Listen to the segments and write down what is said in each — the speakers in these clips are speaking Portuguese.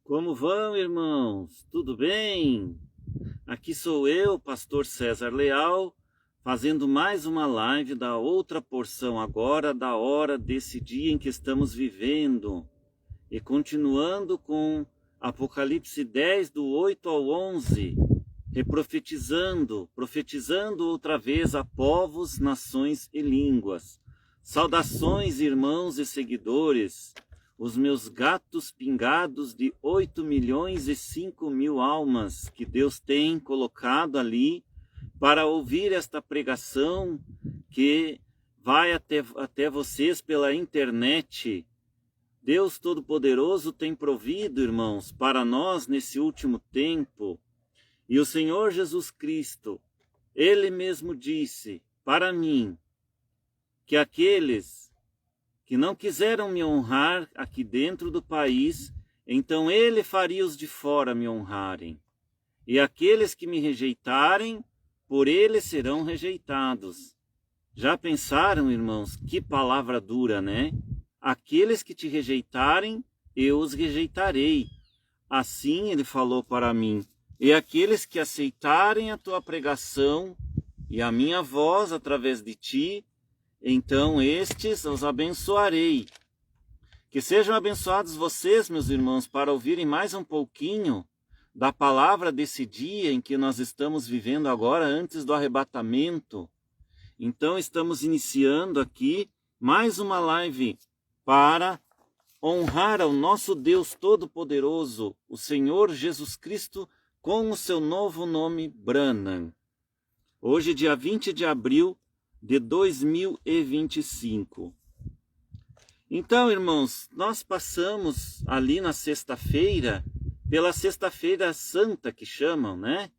Como vão, irmãos? Tudo bem? Aqui sou eu, pastor César Leal, fazendo mais uma live da outra porção agora da hora desse dia em que estamos vivendo. E continuando com Apocalipse 10, do 8 ao 11, profetizando outra vez a povos, nações e línguas. Saudações, irmãos e seguidores, os meus gatos pingados de 8.005.000 almas que Deus tem colocado ali para ouvir esta pregação que vai até vocês pela internet. Deus Todo-Poderoso tem provido, irmãos, para nós nesse último tempo. E o Senhor Jesus Cristo, Ele mesmo disse para mim que aqueles que não quiseram me honrar aqui dentro do país, então Ele faria os de fora me honrarem. E aqueles que me rejeitarem, por Ele serão rejeitados. Já pensaram, irmãos, que palavra dura, né? Aqueles que te rejeitarem, eu os rejeitarei. Assim Ele falou para mim. E aqueles que aceitarem a tua pregação e a minha voz através de ti, então estes os abençoarei. Que sejam abençoados vocês, meus irmãos, para ouvirem mais um pouquinho da palavra desse dia em que nós estamos vivendo agora, antes do arrebatamento. Então estamos iniciando aqui mais uma live para honrar ao nosso Deus Todo-Poderoso, o Senhor Jesus Cristo, com o seu novo nome, Branham. Hoje, dia 20 de abril de 2025. Então, irmãos, nós passamos ali na sexta-feira, pela sexta-feira santa que chamam, né?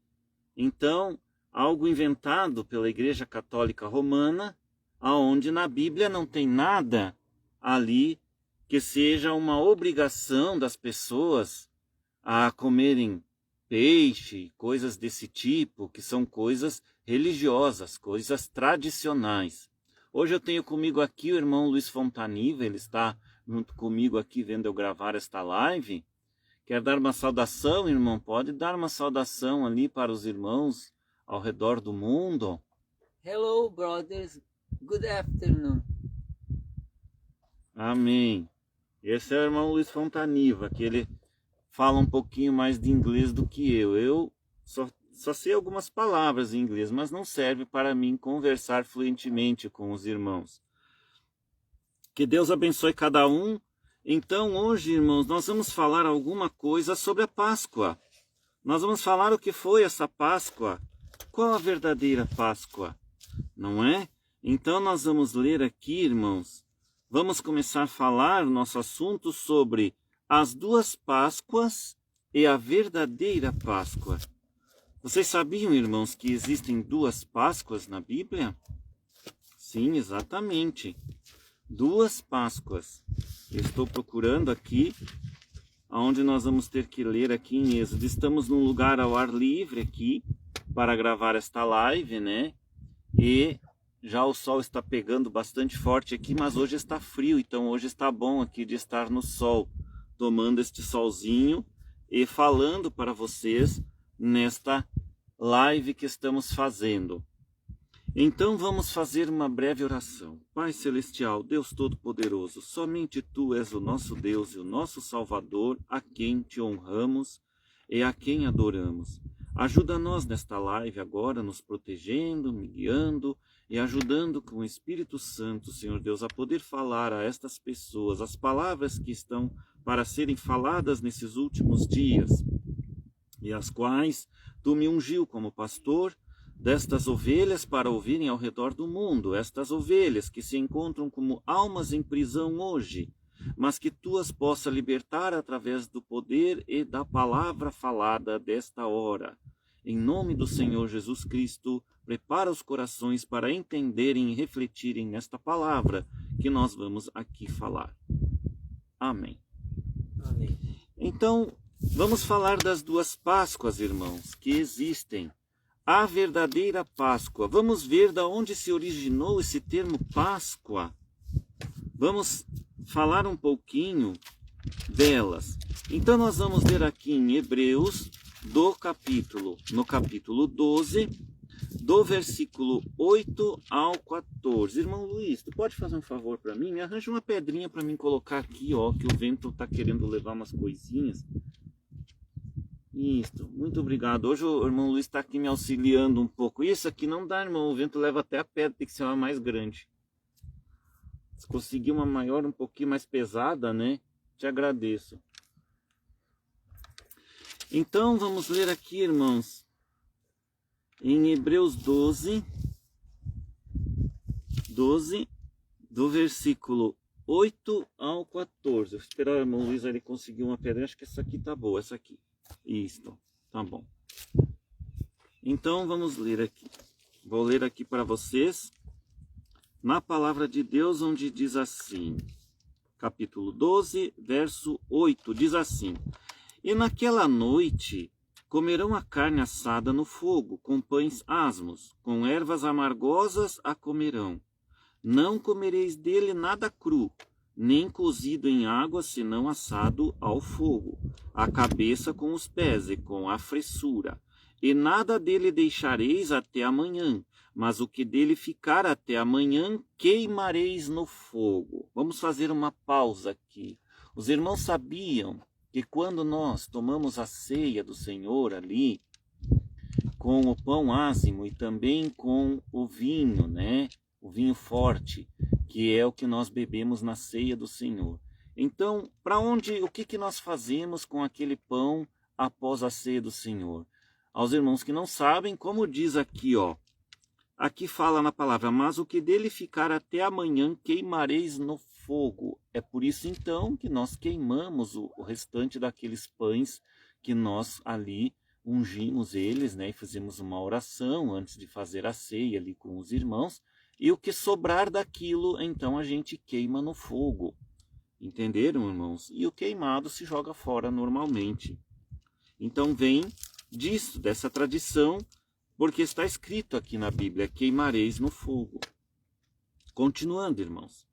Então, algo inventado pela Igreja Católica Romana, aonde na Bíblia não tem nada ali que seja uma obrigação das pessoas a comerem peixe, coisas desse tipo, que são coisas religiosas, coisas tradicionais. Hoje eu tenho comigo aqui o irmão Luiz Fontaniva, ele está junto comigo aqui vendo eu gravar esta live. Quer dar uma saudação, irmão? Pode dar uma saudação ali para os irmãos ao redor do mundo. Hello, brothers. Good afternoon. Amém. Esse é o irmão Luiz Fontaniva, que ele fala um pouquinho mais de inglês do que eu. Eu só sei algumas palavras em inglês, mas não serve para mim conversar fluentemente com os irmãos. Que Deus abençoe cada um. Então, hoje, irmãos, nós vamos falar alguma coisa sobre a Páscoa. Nós vamos falar o que foi essa Páscoa. Qual a verdadeira Páscoa? Não é? Então, nós vamos ler aqui, irmãos. Vamos começar a falar nosso assunto sobre as duas Páscoas e a verdadeira Páscoa. Vocês sabiam, irmãos, que existem duas Páscoas na Bíblia? Sim, exatamente. Duas Páscoas. Eu estou procurando aqui, onde nós vamos ter que ler aqui em Êxodo. Estamos num lugar ao ar livre aqui, para gravar esta live, né? E já o sol está pegando bastante forte aqui, mas hoje está frio, então hoje está bom aqui de estar no sol, tomando este solzinho e falando para vocês nesta live que estamos fazendo. Então vamos fazer uma breve oração. Pai Celestial, Deus Todo-Poderoso, somente Tu és o nosso Deus e o nosso Salvador, a quem Te honramos e a quem adoramos. Ajuda-nos nesta live agora, nos protegendo, me guiando e ajudando com o Espírito Santo, Senhor Deus, a poder falar a estas pessoas as palavras que estão para serem faladas nesses últimos dias, e as quais Tu me ungiu como pastor destas ovelhas para ouvirem ao redor do mundo, estas ovelhas que se encontram como almas em prisão hoje, mas que Tu as possa libertar através do poder e da palavra falada desta hora. Em nome do Senhor Jesus Cristo, prepara os corações para entenderem e refletirem nesta palavra que nós vamos aqui falar. Amém. Amém. Então, vamos falar das duas Páscoas, irmãos, que existem. A verdadeira Páscoa. Vamos ver de onde se originou esse termo Páscoa. Vamos falar um pouquinho delas. Então nós vamos ler aqui em Hebreus, no capítulo 12, do versículo 8 ao 14. Irmão Luiz, tu pode fazer um favor para mim? Me arranja uma pedrinha para mim colocar aqui, ó, que o vento está querendo levar umas coisinhas. Isso, muito obrigado. Hoje o irmão Luiz está aqui me auxiliando um pouco. Isso aqui não dá, irmão, o vento leva até a pedra, tem que ser uma mais grande. Se conseguir uma maior, um pouquinho mais pesada, né? Te agradeço. Então, vamos ler aqui, irmãos, em Hebreus 12, do versículo 8 ao 14. Vou esperar o irmão Luiz ele conseguir uma pedra. Acho que essa aqui tá boa, essa aqui. Isso, tá bom. Então, vamos ler aqui. Vou ler aqui para vocês, na palavra de Deus, onde diz assim, capítulo 12, verso 8, diz assim: E naquela noite comerão a carne assada no fogo, com pães asmos, com ervas amargosas a comerão. Não comereis dele nada cru, nem cozido em água, senão assado ao fogo, a cabeça com os pés e com a fressura. E nada dele deixareis até amanhã, mas o que dele ficar até amanhã queimareis no fogo. Vamos fazer uma pausa aqui. Os irmãos sabiam que quando nós tomamos a ceia do Senhor ali, com o pão ázimo e também com o vinho, né? O vinho forte, que é o que nós bebemos na ceia do Senhor. Então, o que nós fazemos com aquele pão após a ceia do Senhor? Aos irmãos que não sabem, como diz aqui, ó, aqui fala na palavra, mas o que dele ficar até amanhã queimareis no fogo. É por isso então que nós queimamos o restante daqueles pães que nós ali ungimos eles, né, e fizemos uma oração antes de fazer a ceia ali com os irmãos, e o que sobrar daquilo, então a gente queima no fogo. Entenderam, irmãos? E o queimado se joga fora normalmente. Então vem disso, dessa tradição, porque está escrito aqui na Bíblia, queimareis no fogo. Continuando, irmãos.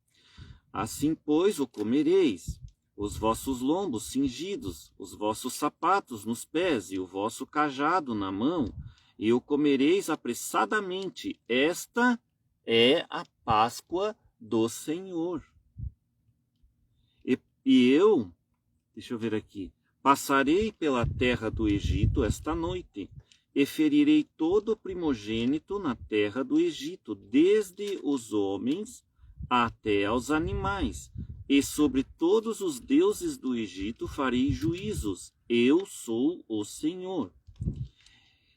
Assim, pois, o comereis, os vossos lombos cingidos, os vossos sapatos nos pés e o vosso cajado na mão, e o comereis apressadamente. Esta é a Páscoa do Senhor. E eu, deixa eu ver aqui, passarei pela terra do Egito esta noite, e ferirei todo o primogênito na terra do Egito, desde os homens até aos animais, e sobre todos os deuses do Egito farei juízos. Eu sou o Senhor.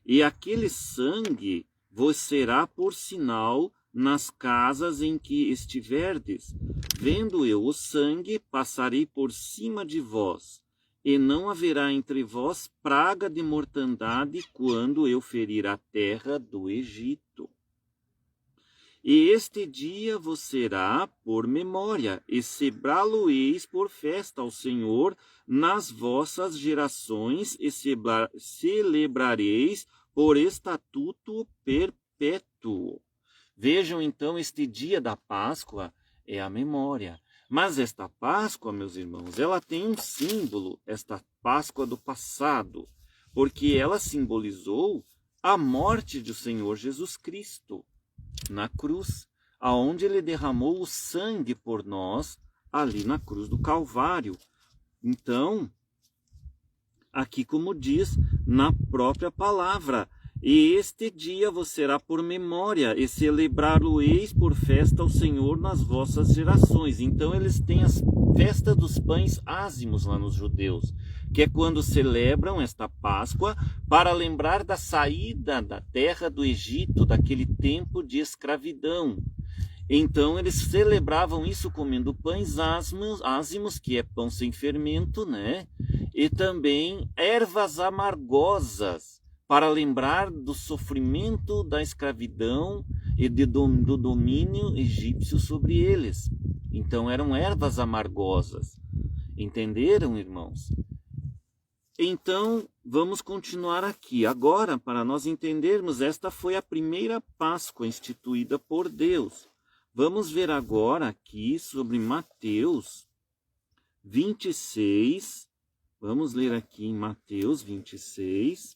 E aquele sangue vos será por sinal nas casas em que estiverdes. Vendo eu o sangue, passarei por cima de vós, e não haverá entre vós praga de mortandade quando eu ferir a terra do Egito. E este dia vos será por memória, e celebrá-lo-eis por festa ao Senhor nas vossas gerações, e celebrareis por estatuto perpétuo. Vejam então, este dia da Páscoa é a memória. Mas esta Páscoa, meus irmãos, ela tem um símbolo, esta Páscoa do passado, porque ela simbolizou a morte do Senhor Jesus Cristo na cruz, aonde ele derramou o sangue por nós, ali na cruz do Calvário. Então, aqui como diz na própria palavra, e este dia vos será por memória, e celebrar-lo-eis por festa ao Senhor nas vossas gerações. Então eles têm a festa dos pães ázimos lá nos judeus, que é quando celebram esta Páscoa para lembrar da saída da terra do Egito, daquele tempo de escravidão. Então eles celebravam isso comendo pães ázimos, que é pão sem fermento, né? E também ervas amargosas, para lembrar do sofrimento da escravidão e do domínio egípcio sobre eles. Então eram ervas amargosas. Entenderam, irmãos? Então, vamos continuar aqui. Agora, para nós entendermos, esta foi a primeira Páscoa instituída por Deus. Vamos ver agora aqui sobre Mateus 26, Vamos ler aqui em Mateus 26,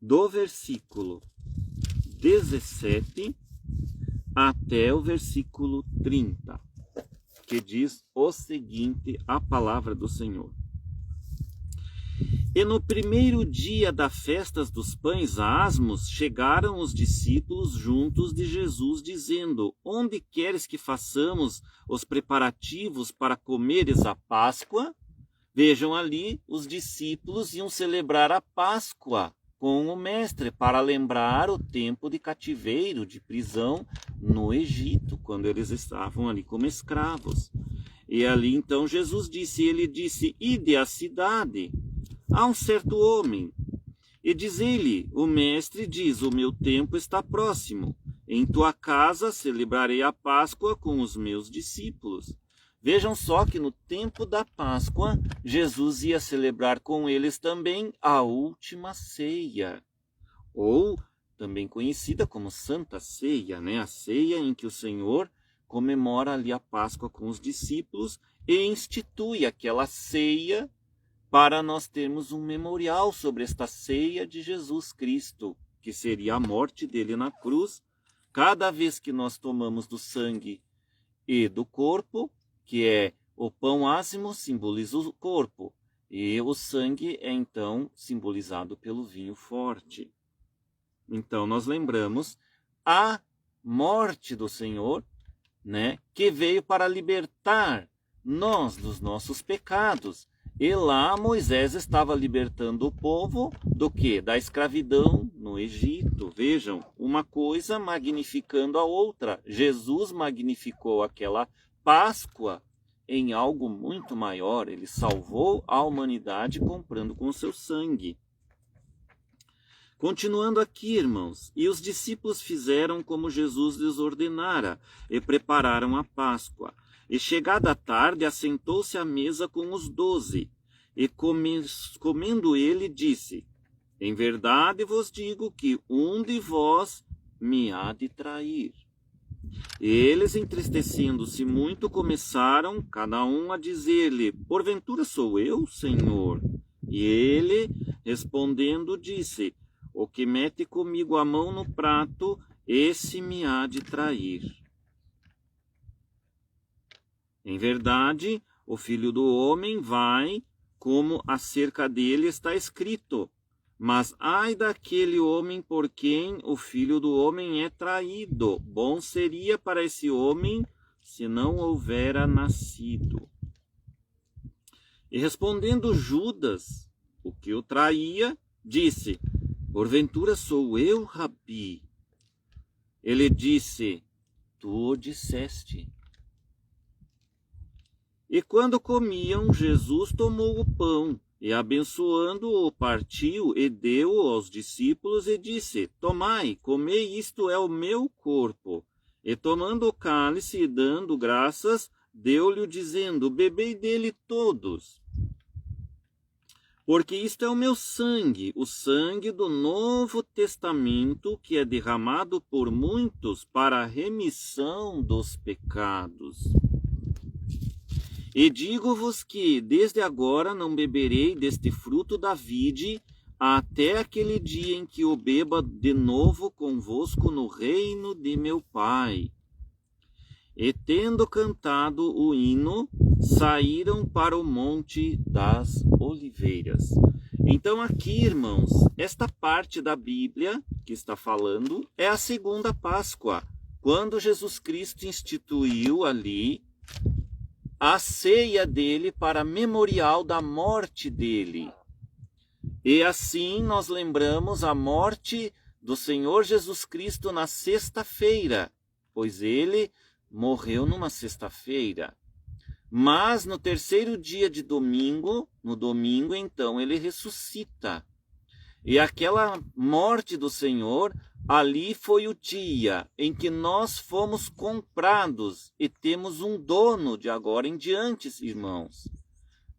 do versículo 17 até o versículo 30, que diz o seguinte, a palavra do Senhor. E no primeiro dia da festa dos pães asmos, chegaram os discípulos juntos de Jesus, dizendo: Onde queres que façamos os preparativos para comeres a Páscoa? Vejam ali, os discípulos iam celebrar a Páscoa com o mestre, para lembrar o tempo de cativeiro, de prisão no Egito, quando eles estavam ali como escravos. E ali então Jesus disse, ide à cidade, há um certo homem, e diz-lhe, o mestre diz, o meu tempo está próximo, em tua casa celebrarei a Páscoa com os meus discípulos. Vejam só que no tempo da Páscoa, Jesus ia celebrar com eles também a última ceia, ou também conhecida como Santa Ceia, né? A ceia em que o Senhor comemora ali a Páscoa com os discípulos e institui aquela ceia para nós termos um memorial sobre esta ceia de Jesus Cristo, que seria a morte dele na cruz. Cada vez que nós tomamos do sangue e do corpo, que é o pão ázimo, simboliza o corpo, e o sangue é então simbolizado pelo vinho forte. Então nós lembramos a morte do Senhor, né, que veio para libertar nós dos nossos pecados. E lá Moisés estava libertando o povo do quê? Da escravidão no Egito. Vejam, uma coisa magnificando a outra. Jesus magnificou aquela Páscoa em algo muito maior. Ele salvou a humanidade comprando com o seu sangue. Continuando aqui, irmãos, e os discípulos fizeram como Jesus lhes ordenara e prepararam a Páscoa. E chegada a tarde, assentou-se à mesa com os 12, e comendo ele, disse, em verdade vos digo que um de vós me há de trair. Eles, entristecendo-se muito, começaram, cada um, a dizer-lhe, porventura sou eu, Senhor? E ele, respondendo, disse, o que mete comigo a mão no prato, esse me há de trair. Em verdade, o Filho do Homem vai, como acerca dele está escrito. Mas ai daquele homem por quem o Filho do Homem é traído. Bom seria para esse homem se não houvera nascido. E respondendo Judas, o que o traía, disse, porventura sou eu, Rabi? Ele disse, tu o disseste. E quando comiam, Jesus tomou o pão, e abençoando-o, partiu e deu-o aos discípulos e disse, tomai, comei, isto é o meu corpo. E tomando o cálice e dando graças, deu-lhe dizendo, bebei dele todos. Porque isto é o meu sangue, o sangue do Novo Testamento, que é derramado por muitos para a remissão dos pecados. E digo-vos que, desde agora, não beberei deste fruto da vide, até aquele dia em que o beba de novo convosco no reino de meu Pai. E tendo cantado o hino, saíram para o Monte das Oliveiras. Então aqui, irmãos, esta parte da Bíblia que está falando é a segunda Páscoa, quando Jesus Cristo instituiu ali a ceia dele para memorial da morte dele. E assim nós lembramos a morte do Senhor Jesus Cristo na sexta-feira, pois ele morreu numa sexta-feira. Mas no terceiro dia de domingo, no domingo então ele ressuscita. E aquela morte do Senhor, ali foi o dia em que nós fomos comprados e temos um dono de agora em diante, irmãos.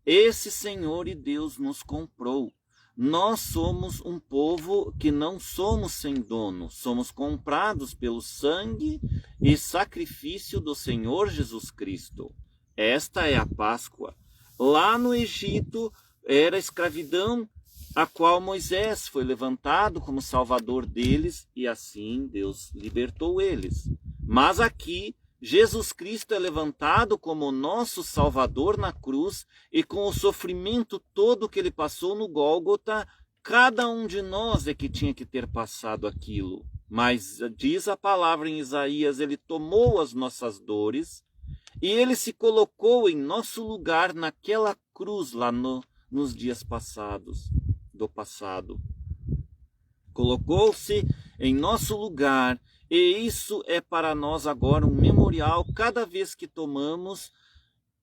Esse Senhor e Deus nos comprou. Nós somos um povo que não somos sem dono, somos comprados pelo sangue e sacrifício do Senhor Jesus Cristo. Esta é a Páscoa. lá no Egito era a escravidão a qual Moisés foi levantado como salvador deles e assim Deus libertou eles. Mas aqui Jesus Cristo é levantado como nosso Salvador na cruz e com o sofrimento todo que ele passou no Gólgota, cada um de nós é que tinha que ter passado aquilo. Mas diz a palavra em Isaías, ele tomou as nossas dores e ele se colocou em nosso lugar naquela cruz lá nos dias passados, do passado. Colocou-se em nosso lugar. E isso é para nós agora um memorial cada vez que tomamos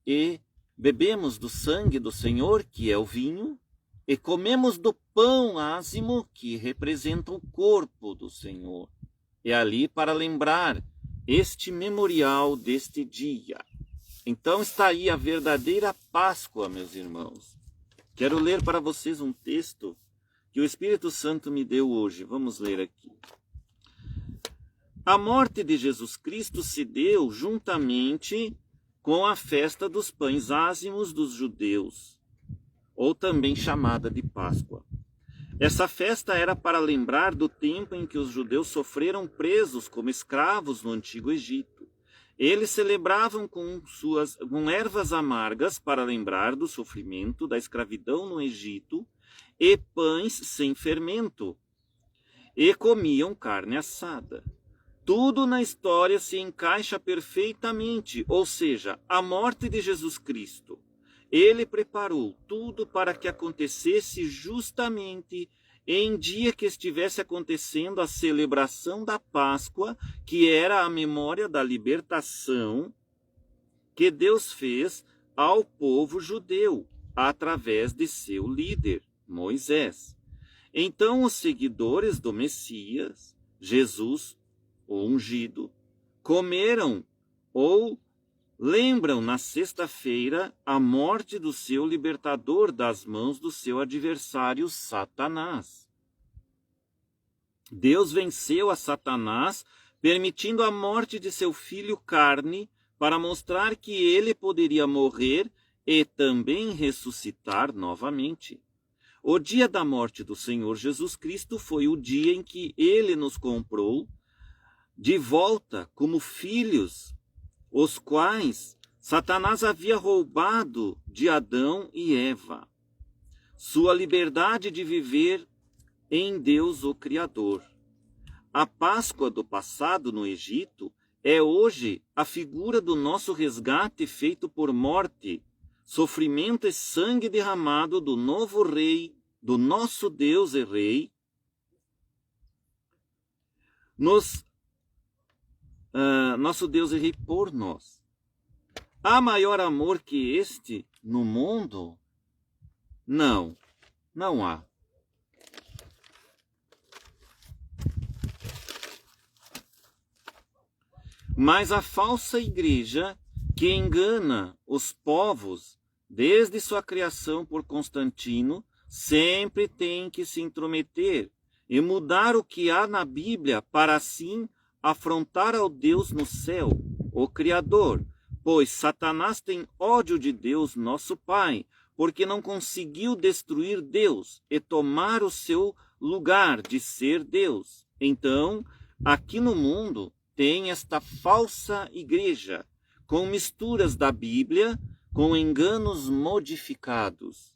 e bebemos do sangue do Senhor, que é o vinho, e comemos do pão ázimo, que representa o corpo do Senhor. É ali para lembrar este memorial deste dia. Então está aí a verdadeira Páscoa, meus irmãos. Quero ler para vocês um texto que o Espírito Santo me deu hoje. Vamos ler aqui. A morte de Jesus Cristo se deu juntamente com a festa dos pães ázimos dos judeus, ou também chamada de Páscoa. Essa festa era para lembrar do tempo em que os judeus sofreram presos como escravos no Antigo Egito. Eles celebravam com ervas amargas para lembrar do sofrimento da escravidão no Egito e pães sem fermento, e comiam carne assada. Tudo na história se encaixa perfeitamente, ou seja, a morte de Jesus Cristo. Ele preparou tudo para que acontecesse justamente em dia que estivesse acontecendo a celebração da Páscoa, que era a memória da libertação que Deus fez ao povo judeu, através de seu líder, Moisés. Então os seguidores do Messias, Jesus, o ungido, comeram ou lembram na sexta-feira a morte do seu libertador das mãos do seu adversário Satanás. Deus venceu a Satanás, permitindo a morte de seu filho carne, para mostrar que ele poderia morrer e também ressuscitar novamente. O dia da morte do Senhor Jesus Cristo foi o dia em que ele nos comprou de volta como filhos, os quais Satanás havia roubado de Adão e Eva, sua liberdade de viver em Deus o Criador. A Páscoa do passado no Egito é hoje a figura do nosso resgate feito por morte, sofrimento e sangue derramado do novo rei, do nosso Deus e Rei, nosso Deus e Rei por nós. Há maior amor que este no mundo? Não, não há. Mas a falsa igreja que engana os povos desde sua criação por Constantino sempre tem que se intrometer e mudar o que há na Bíblia para assim afrontar ao Deus no céu, o Criador, pois Satanás tem ódio de Deus, nosso Pai, porque não conseguiu destruir Deus e tomar o seu lugar de ser Deus. Então, aqui no mundo tem esta falsa igreja, com misturas da Bíblia, com enganos modificados.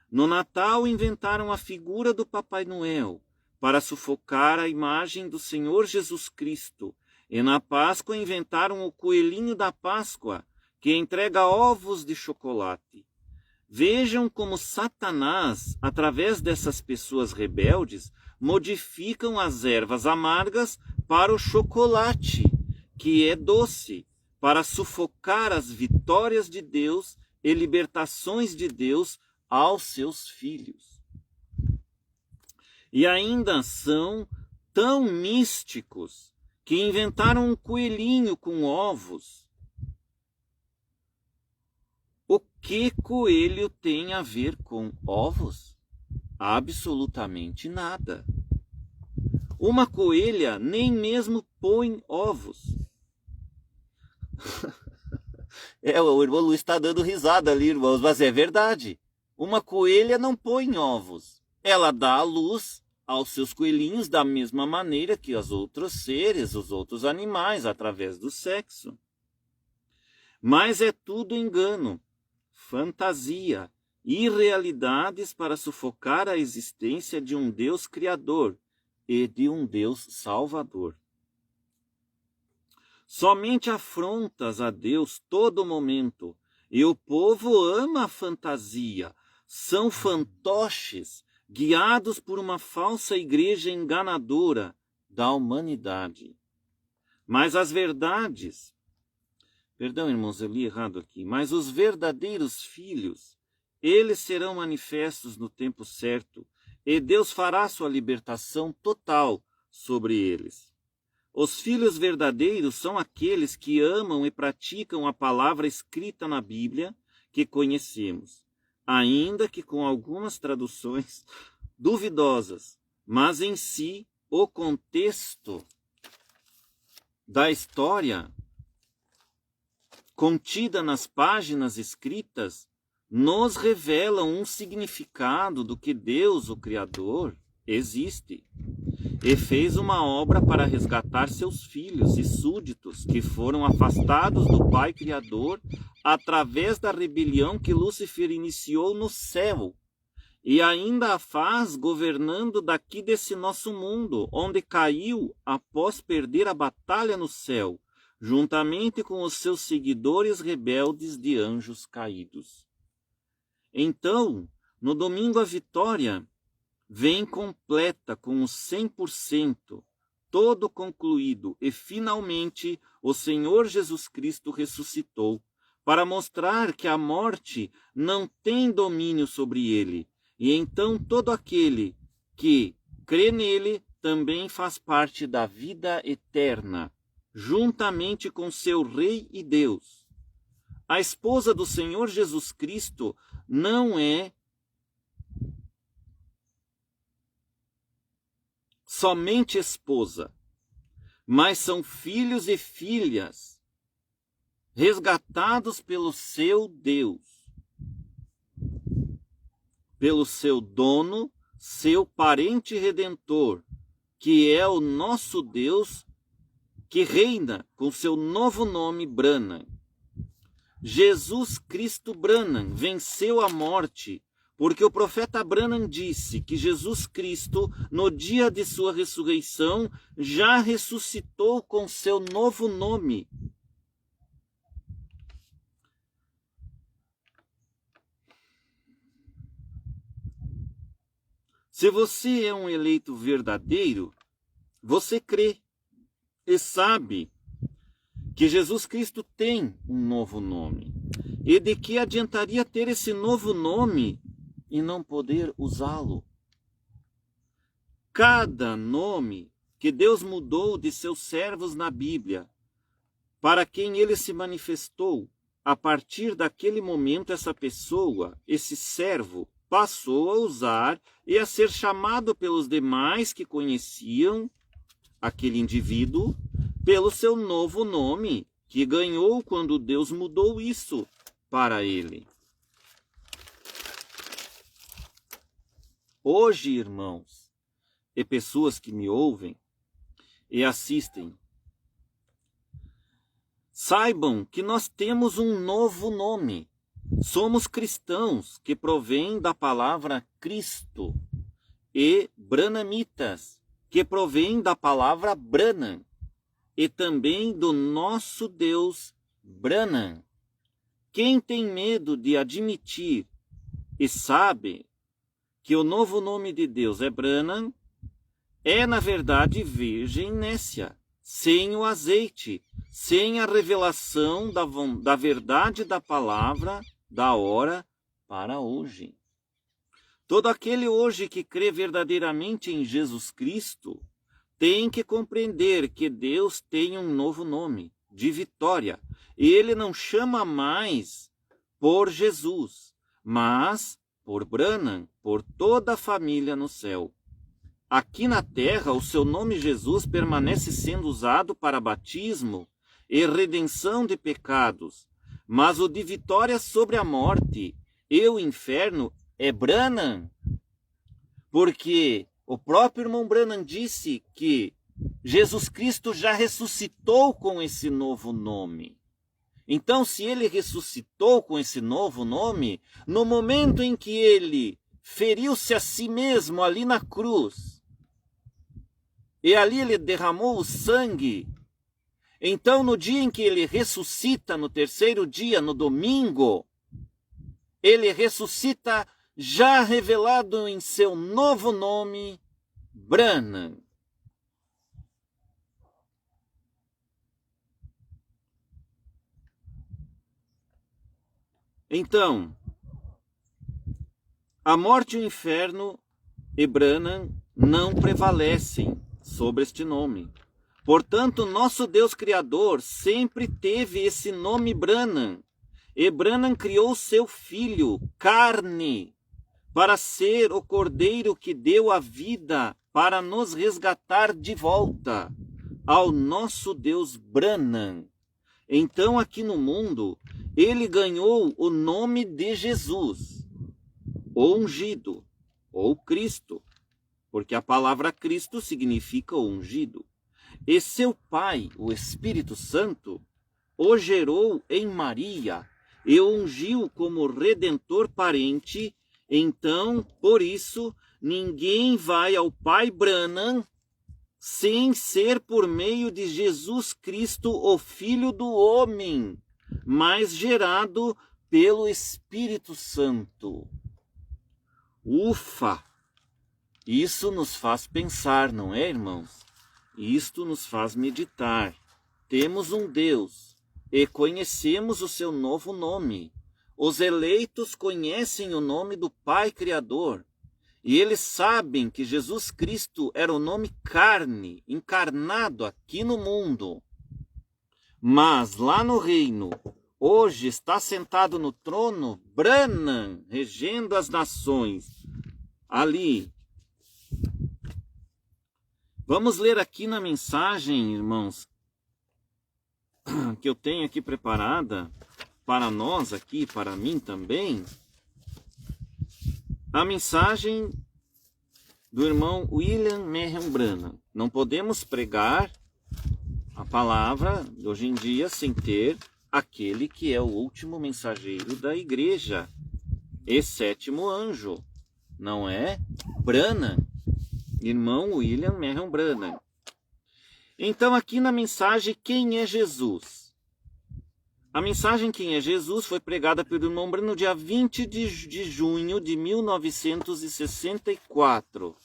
No Natal inventaram a figura do Papai Noel, para sufocar a imagem do Senhor Jesus Cristo. E na Páscoa inventaram o coelhinho da Páscoa, que entrega ovos de chocolate. Vejam como Satanás, através dessas pessoas rebeldes, modificam as ervas amargas para o chocolate, que é doce, para sufocar as vitórias de Deus e libertações de Deus aos seus filhos. E ainda são tão místicos que inventaram um coelhinho com ovos. O que coelho tem a ver com ovos? Absolutamente nada. Uma coelha nem mesmo põe ovos. O irmão Luiz está dando risada ali, irmãos, mas é verdade. Uma coelha não põe ovos. Ela dá a luz aos seus coelhinhos da mesma maneira que os outros seres, os outros animais, através do sexo. Mas é tudo engano, fantasia, irrealidades para sufocar a existência de um Deus criador e de um Deus salvador. Somente afrontas a Deus todo momento, e o povo ama a fantasia. São fantoches guiados por uma falsa igreja enganadora da humanidade. Mas as verdades, perdão, irmãos, eu li errado aqui, mas os verdadeiros filhos, eles serão manifestos no tempo certo, e Deus fará sua libertação total sobre eles. Os filhos verdadeiros são aqueles que amam e praticam a palavra escrita na Bíblia que conhecemos, ainda que com algumas traduções duvidosas, mas em si o contexto da história contida nas páginas escritas nos revela um significado do que Deus, o Criador, existe. E fez uma obra para resgatar seus filhos e súditos que foram afastados do Pai Criador através da rebelião que Lúcifer iniciou no céu, e ainda a faz governando daqui desse nosso mundo, onde caiu após perder a batalha no céu, juntamente com os seus seguidores rebeldes de anjos caídos. Então, no domingo a vitória vem completa com o 100%, todo concluído, e finalmente o Senhor Jesus Cristo ressuscitou, para mostrar que a morte não tem domínio sobre ele, e então todo aquele que crê nele também faz parte da vida eterna, juntamente com seu Rei e Deus. A esposa do Senhor Jesus Cristo não é somente esposa, mas são filhos e filhas resgatados pelo seu Deus, pelo seu dono, seu parente redentor, que é o nosso Deus, que reina com seu novo nome Branham. Jesus Cristo Branham venceu a morte, porque o profeta Branham disse que Jesus Cristo, no dia de sua ressurreição, já ressuscitou com seu novo nome. Se você é um eleito verdadeiro, você crê e sabe que Jesus Cristo tem um novo nome. E de que adiantaria ter esse novo nome e não poder usá-lo? Cada nome que Deus mudou de seus servos na Bíblia, para quem ele se manifestou, a partir daquele momento essa pessoa, esse servo, passou a usar e a ser chamado pelos demais que conheciam aquele indivíduo pelo seu novo nome, que ganhou quando Deus mudou isso para ele. Hoje, irmãos, e pessoas que me ouvem e assistem, saibam que nós temos um novo nome. Somos cristãos que provém da palavra Cristo, e branhamitas, que provém da palavra Branham, e também do nosso Deus Branham. Quem tem medo de admitir e sabe que o novo nome de Deus é Branham, é na verdade virgem nécia, sem o azeite, sem a revelação da verdade da palavra, da hora para hoje. Todo aquele hoje que crê verdadeiramente em Jesus Cristo tem que compreender que Deus tem um novo nome, de vitória. E ele não chama mais por Jesus, mas por Branham, por toda a família no céu. Aqui na terra, o seu nome Jesus permanece sendo usado para batismo e redenção de pecados, mas o de vitória sobre a morte e o inferno é Branham. Porque o próprio irmão Branham disse que Jesus Cristo já ressuscitou com esse novo nome. Então, se ele ressuscitou com esse novo nome, no momento em que ele feriu-se a si mesmo ali na cruz, e ali ele derramou o sangue, então no dia em que ele ressuscita, no terceiro dia, no domingo, ele ressuscita já revelado em seu novo nome, Branham. Então, a morte e o inferno e Branham não prevalecem sobre este nome. Portanto, nosso Deus Criador sempre teve esse nome Branham. E Branham criou seu filho, carne, para ser o cordeiro que deu a vida para nos resgatar de volta ao nosso Deus Branham. Então, aqui no mundo, ele ganhou o nome de Jesus, o ungido, ou Cristo, porque a palavra Cristo significa o ungido. E seu pai, o Espírito Santo, o gerou em Maria e o ungiu como redentor parente. Então, por isso, ninguém vai ao pai Branham sem ser por meio de Jesus Cristo, o Filho do Homem, mas gerado pelo Espírito Santo. Ufa! Isso nos faz pensar, não é, irmãos? Isto nos faz meditar. Temos um Deus e conhecemos o seu novo nome. Os eleitos conhecem o nome do Pai Criador. E eles sabem que Jesus Cristo era o nome carne, encarnado aqui no mundo. Mas lá no reino, hoje está sentado no trono Branham, regendo as nações. Ali. Vamos ler aqui na mensagem, irmãos, que eu tenho aqui preparada para nós aqui, para mim também. A mensagem do irmão William Marion Branham. Não podemos pregar a palavra de hoje em dia sem ter aquele que é o último mensageiro da igreja e sétimo anjo, não é? Branham, irmão William Marion Branham. Então aqui na mensagem, quem é Jesus? A mensagem Quem é Jesus foi pregada pelo irmão Branham no dia 20 de junho de 1964.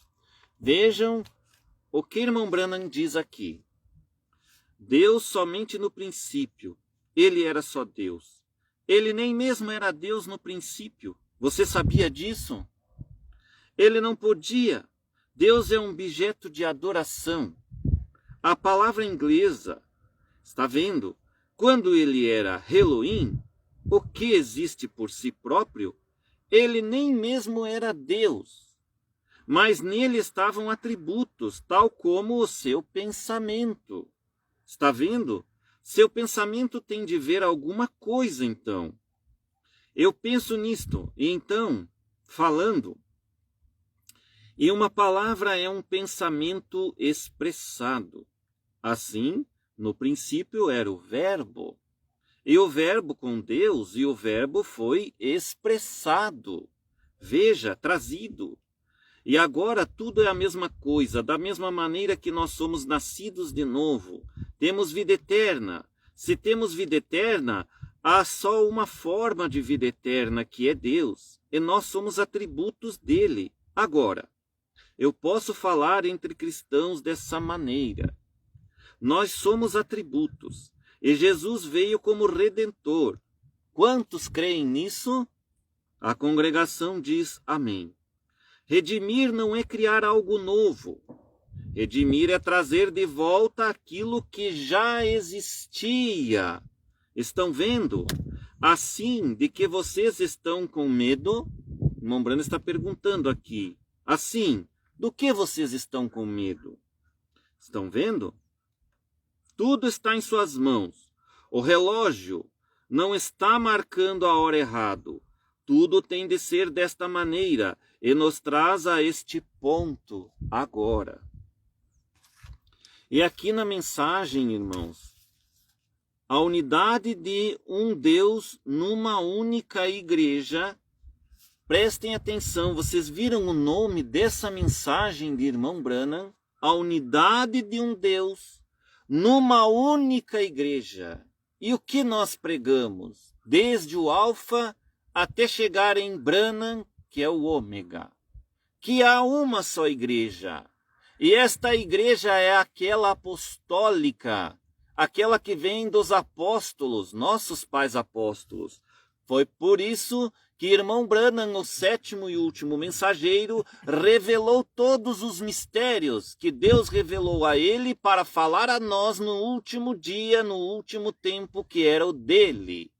Vejam o que o irmão Branham diz aqui. Deus somente no princípio. Ele era só Deus. Ele nem mesmo era Deus no princípio. Você sabia disso? Ele não podia. Deus é um objeto de adoração. A palavra inglesa, está vendo? Quando ele era Elohim, o que existe por si próprio, ele nem mesmo era Deus. Mas nele estavam atributos, tal como o seu pensamento. Está vendo? Seu pensamento tem de ver alguma coisa, então. Eu penso nisto, e então, falando, e uma palavra é um pensamento expressado. Assim, no princípio era o verbo, e o verbo com Deus, e o verbo foi expressado. Veja, trazido. E agora tudo é a mesma coisa, da mesma maneira que nós somos nascidos de novo. Temos vida eterna. Se temos vida eterna, há só uma forma de vida eterna, que é Deus, e nós somos atributos dele. Agora, eu posso falar entre cristãos dessa maneira. Nós somos atributos, e Jesus veio como Redentor. Quantos creem nisso? A congregação diz amém. Redimir não é criar algo novo. Redimir é trazer de volta aquilo que já existia. Estão vendo? Assim, de que vocês estão com medo? O irmão Branham está perguntando aqui. Assim, do que vocês estão com medo? Estão vendo? Tudo está em suas mãos. O relógio não está marcando a hora errado. Tudo tem de ser desta maneira e nos traz a este ponto agora. E aqui na mensagem, irmãos, a unidade de um Deus numa única igreja. Prestem atenção, vocês viram o nome dessa mensagem de irmão Branham? A unidade de um Deus numa única igreja. E o que nós pregamos? Desde o Alfa até chegar em Branham, que é o Ômega. Que há uma só igreja. E esta igreja é aquela apostólica, aquela que vem dos apóstolos, nossos pais apóstolos. Foi por isso que irmão Branham, o sétimo e último mensageiro, revelou todos os mistérios que Deus revelou a ele para falar a nós no último dia, no último tempo, que era o dele.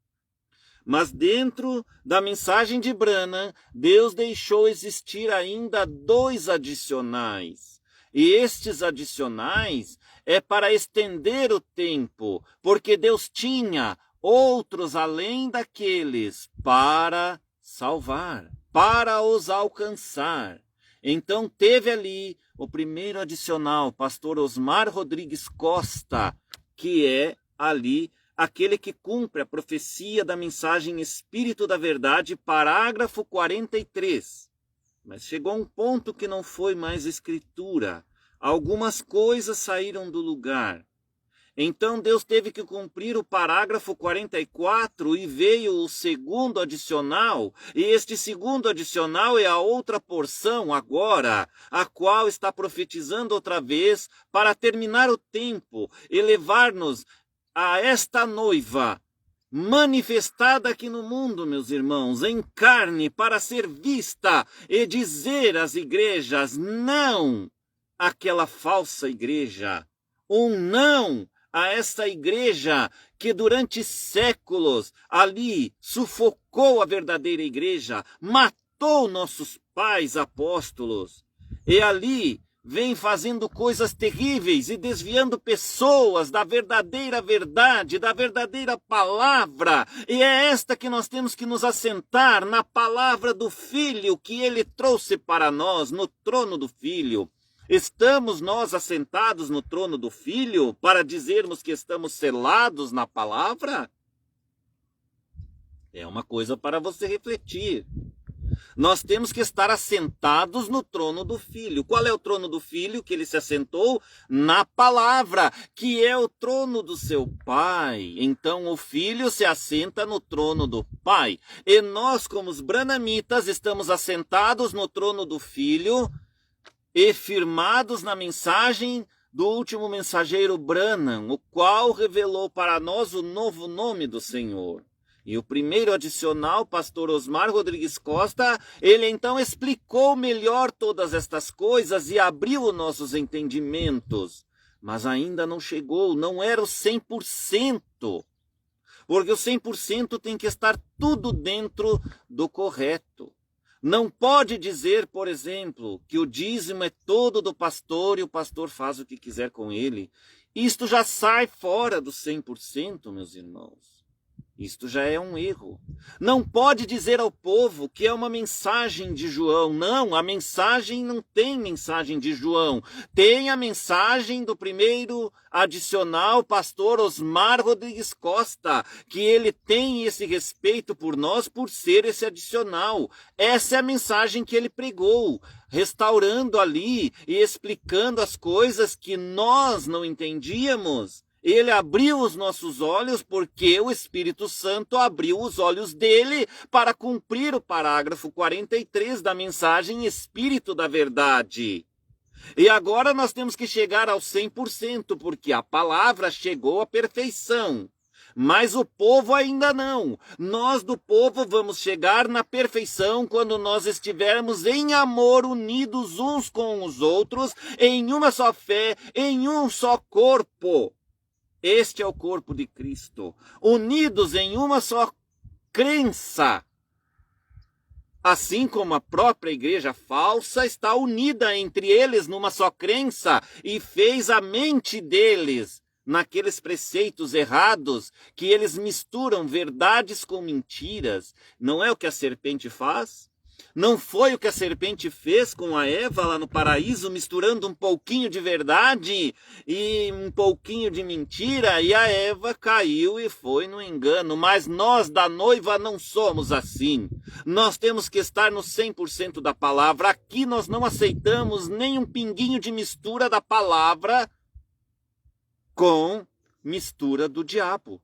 Mas dentro da mensagem de Branham, Deus deixou existir ainda 2 adicionais. E estes adicionais é para estender o tempo, porque Deus tinha outros além daqueles para salvar, para os alcançar. Então teve ali o primeiro adicional, pastor Osmar Rodrigues Costa, que é ali aquele que cumpre a profecia da mensagem Espírito da Verdade, parágrafo 43. Mas chegou um ponto que não foi mais escritura. Algumas coisas saíram do lugar. Então Deus teve que cumprir o parágrafo 44 e veio o segundo adicional. E este segundo adicional é a outra porção agora, a qual está profetizando outra vez para terminar o tempo e levar-nos a esta noiva manifestada aqui no mundo, meus irmãos, em carne, para ser vista e dizer às igrejas não àquela falsa igreja, um não a esta igreja que durante séculos ali sufocou a verdadeira igreja, matou nossos pais apóstolos, e ali vem fazendo coisas terríveis e desviando pessoas da verdadeira verdade, da verdadeira palavra. E é esta que nós temos que nos assentar na palavra do Filho que ele trouxe para nós, no trono do Filho. Estamos nós assentados no trono do Filho para dizermos que estamos selados na palavra? É uma coisa para você refletir. Nós temos que estar assentados no trono do Filho. Qual é o trono do Filho que ele se assentou? Na palavra, que é o trono do seu Pai. Então o Filho se assenta no trono do Pai. E nós, como os branhamitas, estamos assentados no trono do Filho e firmados na mensagem do último mensageiro Branham, o qual revelou para nós o novo nome do Senhor. E o primeiro adicional, pastor Osmar Rodrigues Costa, ele então explicou melhor todas estas coisas e abriu os nossos entendimentos. Mas ainda não chegou, não era o 100%. Porque o 100% tem que estar tudo dentro do correto. Não pode dizer, por exemplo, que o dízimo é todo do pastor e o pastor faz o que quiser com ele. Isto já sai fora do 100%, meus irmãos. Isto já é um erro. Não pode dizer ao povo que é uma mensagem de João. Não, a mensagem não tem mensagem de João. Tem a mensagem do primeiro adicional, pastor Osmar Rodrigues Costa, que ele tem esse respeito por nós por ser esse adicional. Essa é a mensagem que ele pregou, restaurando ali e explicando as coisas que nós não entendíamos. Ele abriu os nossos olhos porque o Espírito Santo abriu os olhos dele para cumprir o parágrafo 43 da mensagem Espírito da Verdade. E agora nós temos que chegar ao 100%, porque a palavra chegou à perfeição. Mas o povo ainda não. Nós do povo vamos chegar na perfeição quando nós estivermos em amor, unidos uns com os outros, em uma só fé, em um só corpo. Este é o corpo de Cristo, unidos em uma só crença. Assim como a própria igreja falsa está unida entre eles numa só crença e fez a mente deles naqueles preceitos errados, que eles misturam verdades com mentiras. Não é o que a serpente faz? Não foi o que a serpente fez com a Eva lá no paraíso, misturando um pouquinho de verdade e um pouquinho de mentira, e a Eva caiu e foi no engano. Mas nós da noiva não somos assim. Nós temos que estar no 100% da palavra. Aqui nós não aceitamos nem um pinguinho de mistura da palavra com mistura do diabo,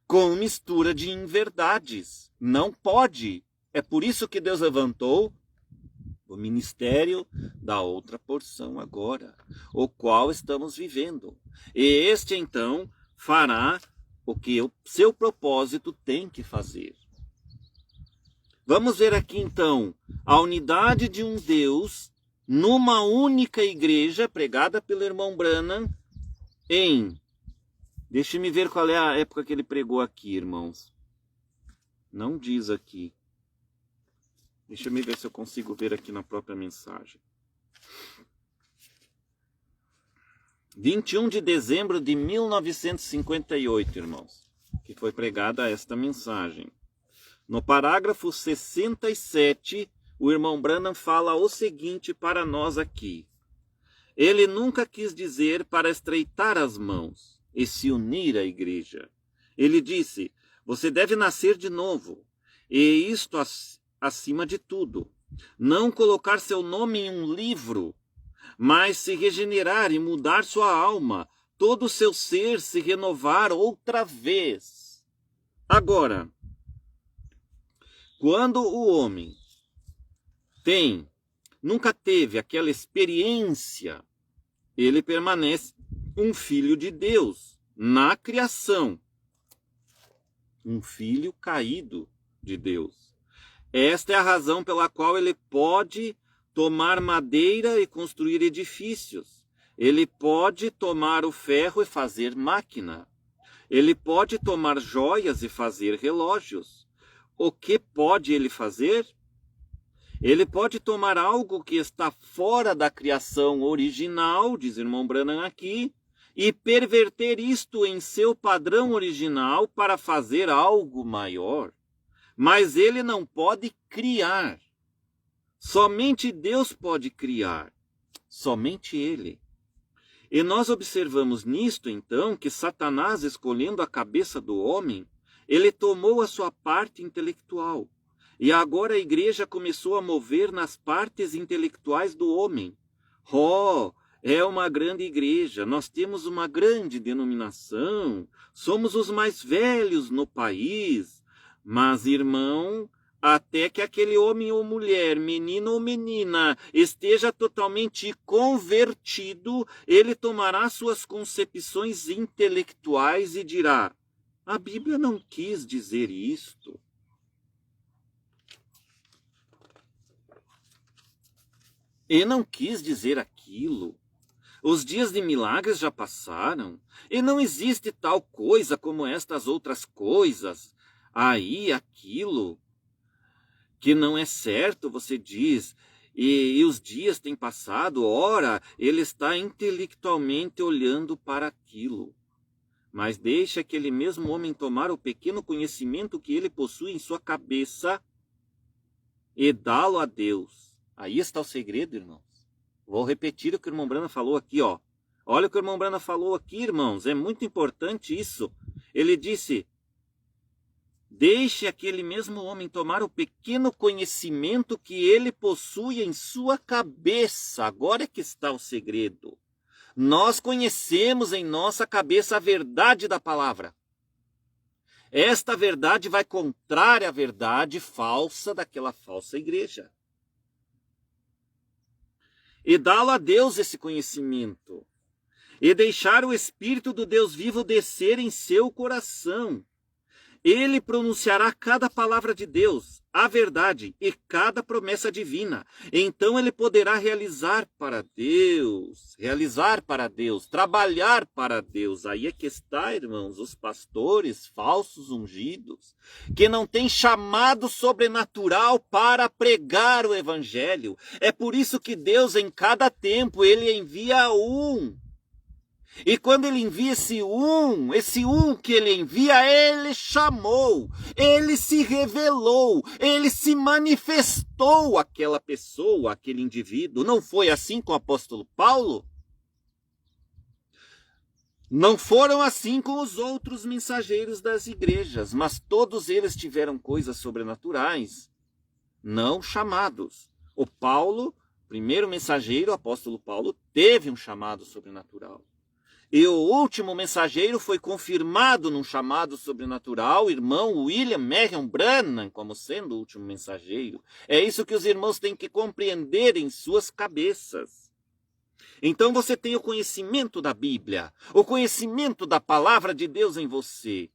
com mistura de inverdades. Não pode. É por isso que Deus levantou o ministério da outra porção agora, o qual estamos vivendo. E este, então, fará o que o seu propósito tem que fazer. Vamos ver aqui, então, a unidade de um Deus numa única igreja, pregada pelo irmão Branham, Deixe-me ver qual é a época que ele pregou aqui, irmãos. Não diz aqui. Deixa eu ver se eu consigo ver aqui na própria mensagem. 21 de dezembro de 1958, irmãos, que foi pregada esta mensagem. No parágrafo 67, o irmão Branham fala o seguinte para nós aqui. Ele nunca quis dizer para estreitar as mãos e se unir à igreja. Ele disse, você deve nascer de novo, e isto acima de tudo, não colocar seu nome em um livro, mas se regenerar e mudar sua alma, todo o seu ser se renovar outra vez. Agora, quando o homem nunca teve aquela experiência, ele permanece um filho de Deus na criação, um filho caído de Deus. Esta é a razão pela qual ele pode tomar madeira e construir edifícios. Ele pode tomar o ferro e fazer máquina. Ele pode tomar joias e fazer relógios. O que pode ele fazer? Ele pode tomar algo que está fora da criação original, diz o irmão Branham aqui, e perverter isto em seu padrão original para fazer algo maior. Mas ele não pode criar. Somente Deus pode criar. Somente ele. E nós observamos nisto, então, que Satanás, escolhendo a cabeça do homem, ele tomou a sua parte intelectual. E agora a igreja começou a mover nas partes intelectuais do homem. É uma grande igreja, nós temos uma grande denominação, somos os mais velhos no país. Mas, irmão, até que aquele homem ou mulher, menino ou menina, esteja totalmente convertido, ele tomará suas concepções intelectuais e dirá, a Bíblia não quis dizer isto. E não quis dizer aquilo. Os dias de milagres já passaram, e não existe tal coisa como estas outras coisas. Aí, aquilo que não é certo, você diz, e os dias têm passado, ora, ele está intelectualmente olhando para aquilo. Mas deixa aquele mesmo homem tomar o pequeno conhecimento que ele possui em sua cabeça e dá-lo a Deus. Aí está o segredo, irmãos. Vou repetir o que o irmão Branham falou aqui, ó. Olha o que o irmão Branham falou aqui, irmãos. É muito importante isso. Ele disse, deixe aquele mesmo homem tomar o pequeno conhecimento que ele possui em sua cabeça. Agora é que está o segredo. Nós conhecemos em nossa cabeça a verdade da palavra. Esta verdade vai contrária à verdade falsa daquela falsa igreja. E dá-lo a Deus esse conhecimento. E deixar o Espírito do Deus vivo descer em seu coração. Ele pronunciará cada palavra de Deus, a verdade e cada promessa divina. Então ele poderá realizar para Deus, trabalhar para Deus. Aí é que está, irmãos, os pastores falsos ungidos, que não têm chamado sobrenatural para pregar o evangelho. É por isso que Deus, em cada tempo, ele envia um. E quando ele envia esse um que ele envia, ele chamou, ele se revelou, ele se manifestou àquela pessoa, àquele indivíduo. Não foi assim com o apóstolo Paulo? Não foram assim com os outros mensageiros das igrejas, mas todos eles tiveram coisas sobrenaturais, não chamados. O Paulo, primeiro mensageiro, o apóstolo Paulo, teve um chamado sobrenatural. E o último mensageiro foi confirmado num chamado sobrenatural, irmão William Marion Branham, como sendo o último mensageiro. É isso que os irmãos têm que compreender em suas cabeças. Então você tem o conhecimento da Bíblia, o conhecimento da palavra de Deus em você.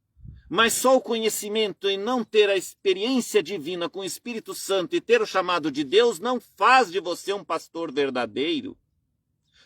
Mas só o conhecimento e não ter a experiência divina com o Espírito Santo e ter o chamado de Deus não faz de você um pastor verdadeiro.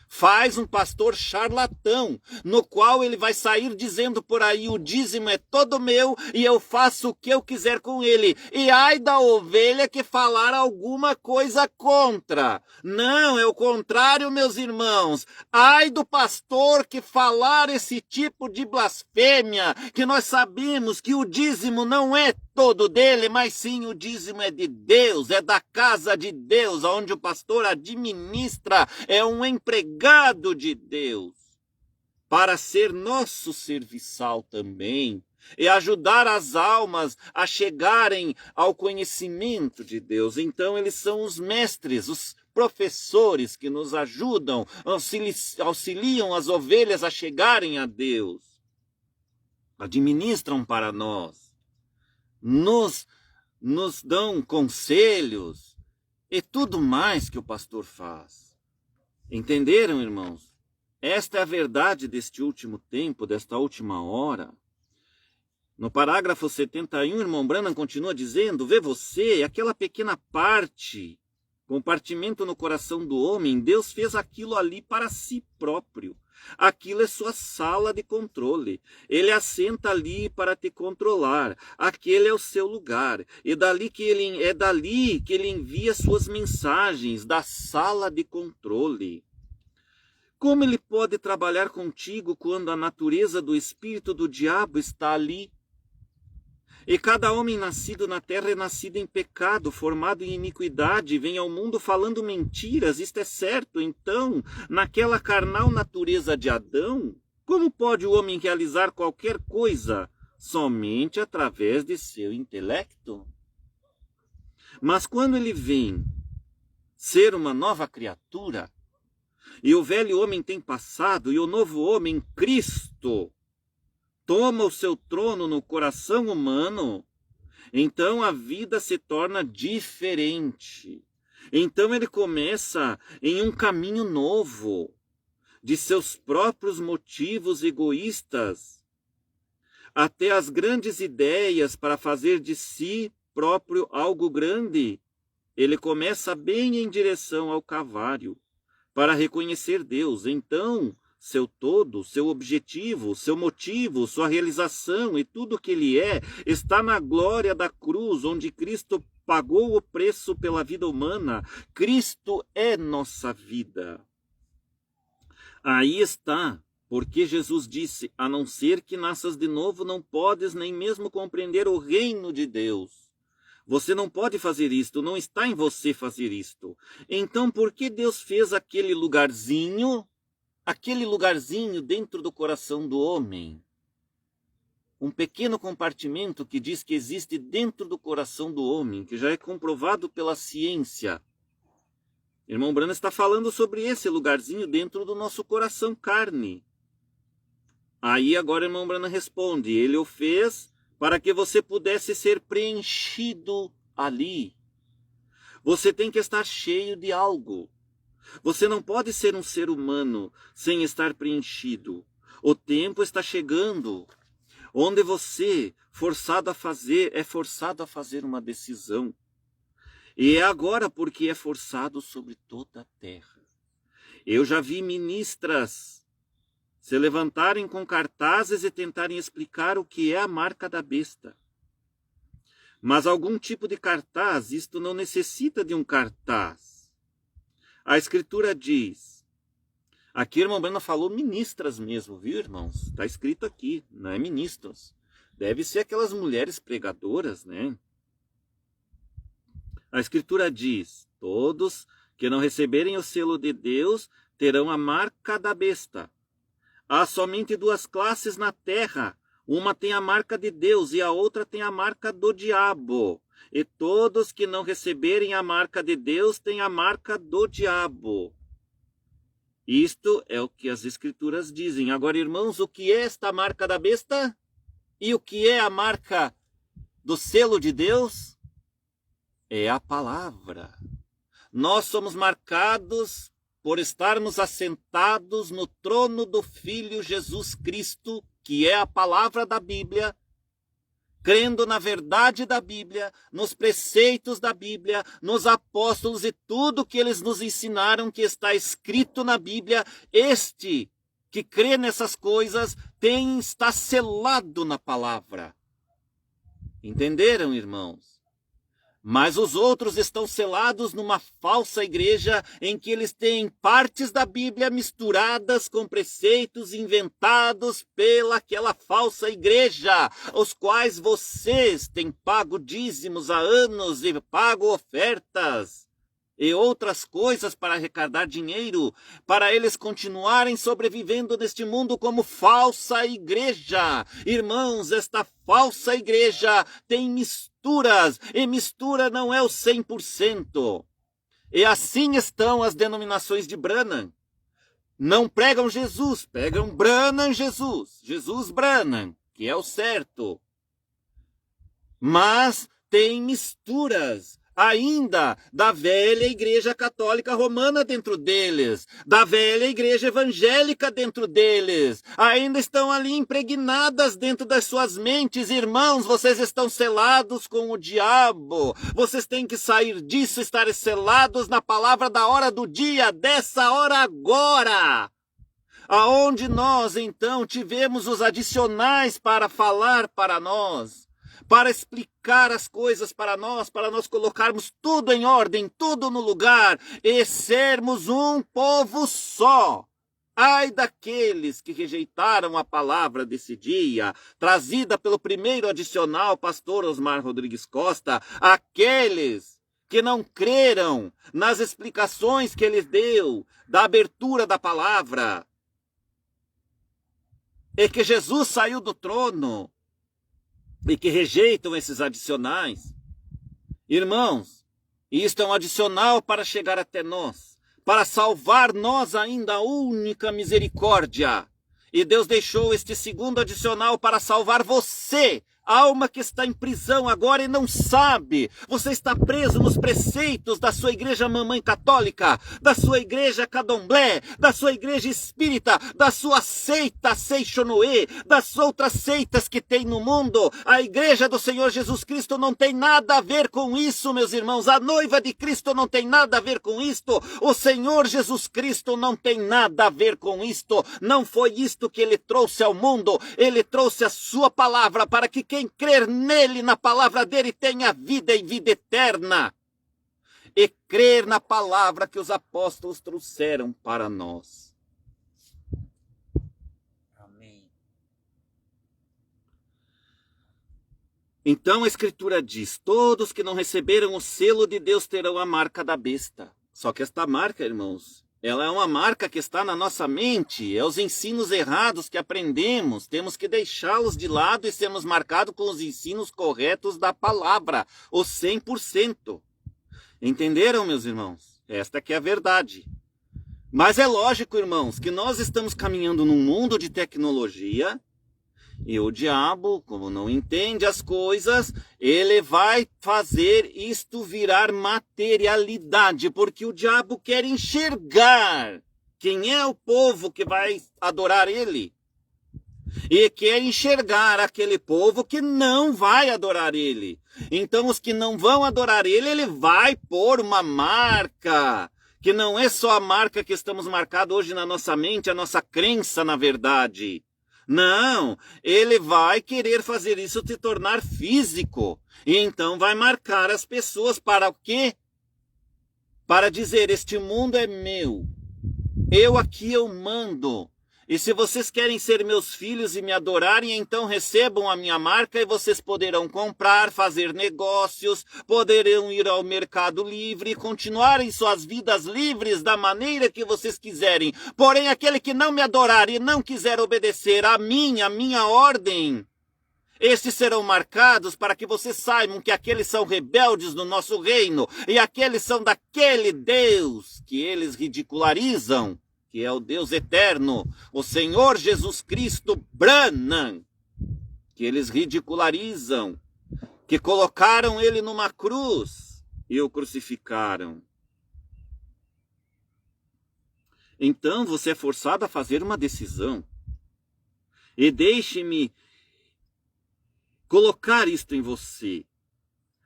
Faz um pastor charlatão, no qual ele vai sair dizendo por aí: o dízimo é todo meu e eu faço o que eu quiser com ele. E ai da ovelha que falar alguma coisa contra. Não, é o contrário, meus irmãos. Ai do pastor que falar esse tipo de blasfêmia, que nós sabemos que o dízimo não é todo dele, mas sim o dízimo é de Deus, é da casa de Deus, onde o pastor administra, é um empregado de Deus, para ser nosso serviçal também, e ajudar as almas a chegarem ao conhecimento de Deus. Então eles são os mestres, os professores que nos ajudam, auxiliam as ovelhas a chegarem a Deus, administram para nós. Nos dão conselhos e tudo mais que o pastor faz. Entenderam, irmãos? Esta é a verdade deste último tempo, desta última hora. No parágrafo 71, irmão Branham continua dizendo: vê você, aquela pequena parte, compartimento no coração do homem, Deus fez aquilo ali para si próprio. Aquilo é sua sala de controle. Ele assenta ali para te controlar. Aquele é o seu lugar. É dali que ele envia suas mensagens, da sala de controle. Como ele pode trabalhar contigo quando a natureza do espírito do diabo está ali? E cada homem nascido na terra é nascido em pecado, formado em iniquidade, vem ao mundo falando mentiras, isto é certo. Então, naquela carnal natureza de Adão, como pode o homem realizar qualquer coisa? Somente através de seu intelecto. Mas quando ele vem ser uma nova criatura, e o velho homem tem passado, e o novo homem, Cristo, toma o seu trono no coração humano, então a vida se torna diferente. Então ele começa em um caminho novo, de seus próprios motivos egoístas, até as grandes ideias para fazer de si próprio algo grande. Ele começa bem em direção ao Calvário, para reconhecer Deus. Então, seu todo, seu objetivo, seu motivo, sua realização e tudo o que ele é, está na glória da cruz, onde Cristo pagou o preço pela vida humana. Cristo é nossa vida. Aí está, porque Jesus disse: a não ser que nasças de novo, não podes nem mesmo compreender o reino de Deus. Você não pode fazer isto, não está em você fazer isto. Então, por que Deus fez aquele lugarzinho dentro do coração do homem? Um pequeno compartimento que diz que existe dentro do coração do homem, que já é comprovado pela ciência. Irmão Branham está falando sobre esse lugarzinho dentro do nosso coração carne. Aí agora irmão Branham responde: ele o fez para que você pudesse ser preenchido ali. Você tem que estar cheio de algo. Você não pode ser um ser humano sem estar preenchido. O tempo está chegando, onde você é forçado a fazer uma decisão. E é agora porque é forçado sobre toda a terra. Eu já vi ministras se levantarem com cartazes e tentarem explicar o que é a marca da besta. Mas algum tipo de cartaz, isto não necessita de um cartaz. A Escritura diz: Aqui, irmão Breno falou ministras mesmo, viu, irmãos? Está escrito aqui, não é ministros. Deve ser aquelas mulheres pregadoras, né? A Escritura diz: todos que não receberem o selo de Deus terão a marca da besta. Há somente duas classes na terra. Uma tem a marca de Deus e a outra tem a marca do diabo. E todos que não receberem a marca de Deus têm a marca do diabo. Isto é o que as Escrituras dizem. Agora, irmãos, o que é esta marca da besta? E o que é a marca do selo de Deus? É a palavra. Nós somos marcados por estarmos assentados no trono do Filho Jesus Cristo, que é a palavra da Bíblia, crendo na verdade da Bíblia, nos preceitos da Bíblia, nos apóstolos e tudo que eles nos ensinaram que está escrito na Bíblia. Este que crê nessas coisas está selado na palavra. Entenderam, irmãos? Mas os outros estão selados numa falsa igreja em que eles têm partes da Bíblia misturadas com preceitos inventados pelaquela falsa igreja, os quais vocês têm pago dízimos há anos e pago ofertas e outras coisas para arrecadar dinheiro, para eles continuarem sobrevivendo neste mundo como falsa igreja. Irmãos, esta falsa igreja tem misturas, e mistura não é o 100%. E assim estão as denominações de Branham. Não pregam Jesus, pregam Branham Jesus, Jesus Branham, que é o certo. Mas tem misturas ainda da velha igreja católica romana dentro deles, da velha igreja evangélica dentro deles, ainda estão ali impregnadas dentro das suas mentes. Irmãos, vocês estão selados com o diabo, vocês têm que sair disso, estar selados na palavra da hora do dia, dessa hora agora, aonde nós então tivemos os adicionais para falar para nós, para explicar as coisas para nós colocarmos tudo em ordem, tudo no lugar, e sermos um povo só. Ai daqueles que rejeitaram a palavra desse dia, trazida pelo primeiro adicional, pastor Osmar Rodrigues Costa, aqueles que não creram nas explicações que ele deu, da abertura da palavra, e que Jesus saiu do trono, e que rejeitam esses adicionais. Irmãos, isto é um adicional para chegar até nós, para salvar nós ainda a única misericórdia. E Deus deixou este segundo adicional para salvar você, alma que está em prisão agora e não sabe. Você está preso nos preceitos da sua igreja mamãe católica, da sua igreja candomblé, da sua igreja espírita, da sua seita Seixonoe, das outras seitas que tem no mundo. A igreja do Senhor Jesus Cristo não tem nada a ver com isso, meus irmãos. A noiva de Cristo não tem nada a ver com isto. O Senhor Jesus Cristo não tem nada a ver com isto. Não foi isto que ele trouxe ao mundo. Ele trouxe a sua palavra para que quem crer nele, na palavra dele, tenha vida e vida eterna. E crer na palavra que os apóstolos trouxeram para nós. Amém. Então a Escritura diz: todos que não receberam o selo de Deus terão a marca da besta. Só que esta marca, irmãos, ela é uma marca que está na nossa mente, é os ensinos errados que aprendemos, temos que deixá-los de lado e sermos marcados com os ensinos corretos da palavra, os 100%. Entenderam, meus irmãos? Esta que é a verdade. Mas é lógico, irmãos, que nós estamos caminhando num mundo de tecnologia, e o diabo, como não entende as coisas, ele vai fazer isto virar materialidade, porque o diabo quer enxergar quem é o povo que vai adorar ele. E quer enxergar aquele povo que não vai adorar ele. Então os que não vão adorar ele, ele vai pôr uma marca, que não é só a marca que estamos marcados hoje na nossa mente, a nossa crença na verdade. Não, ele vai querer fazer isso se tornar físico. E então vai marcar as pessoas para o quê? Para dizer: este mundo é meu. eu mando. E se vocês querem ser meus filhos e me adorarem, então recebam a minha marca e vocês poderão comprar, fazer negócios, poderão ir ao mercado livre e continuarem suas vidas livres da maneira que vocês quiserem. Porém, aquele que não me adorar e não quiser obedecer a minha ordem, estes serão marcados para que vocês saibam que aqueles são rebeldes no nosso reino e aqueles são daquele Deus que eles ridicularizam, que é o Deus eterno, o Senhor Jesus Cristo Branham, que eles ridicularizam, que colocaram ele numa cruz e o crucificaram. Então você é forçado a fazer uma decisão. E deixe-me colocar isto em você.